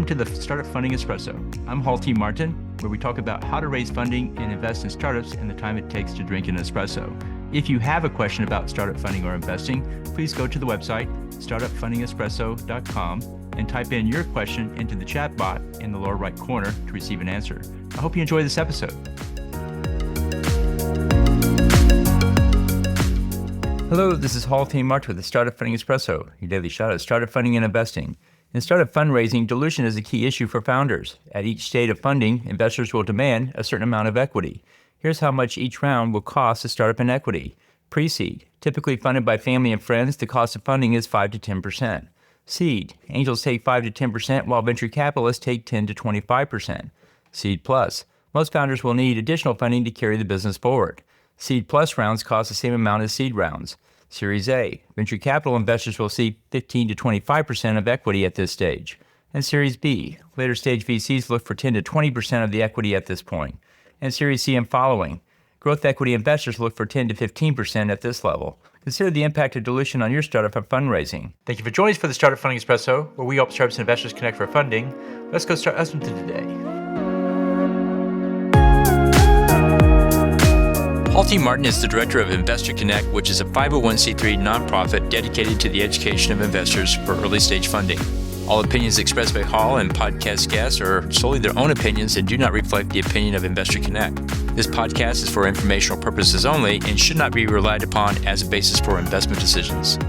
Welcome to the Startup Funding Espresso. I'm Hall T. Martin, where we talk about how to raise funding and invest in startups and the time it takes to drink an espresso. If you have a question about startup funding or investing, please go to the website, startupfundingespresso.com, and type in your question into the chat bot in the lower right corner to receive an answer. I hope you enjoy this episode. Hello, this is Hall T. Martin with the Startup Funding Espresso, your daily shot at startup funding and investing. In startup fundraising, dilution is a key issue for founders. At each stage of funding, investors will demand a certain amount of equity. Here's how much each round will cost a startup in equity. Pre-seed, typically funded by family and friends, the cost of funding is 5 to 10%. Seed, angels take 5 to 10%, while venture capitalists take 10 to 25%. Seed plus, most founders will need additional funding to carry the business forward. Seed plus rounds cost the same amount as seed rounds. Series A, venture capital investors will see 15 to 25% of equity at this stage. And Series B, later stage VCs look for 10 to 20% of the equity at this point. And Series C and following, growth equity investors look for 10 to 15% at this level. Consider the impact of dilution on your startup and fundraising. Thank you for joining us for the Startup Funding Espresso, where we help startups and investors connect for funding. Let's go start us into today. Hall T. Martin is the director of Investor Connect, which is a 501c3 nonprofit dedicated to the education of investors for early stage funding. All opinions expressed by Hall and podcast guests are solely their own opinions and do not reflect the opinion of Investor Connect. This podcast is for informational purposes only and should not be relied upon as a basis for investment decisions.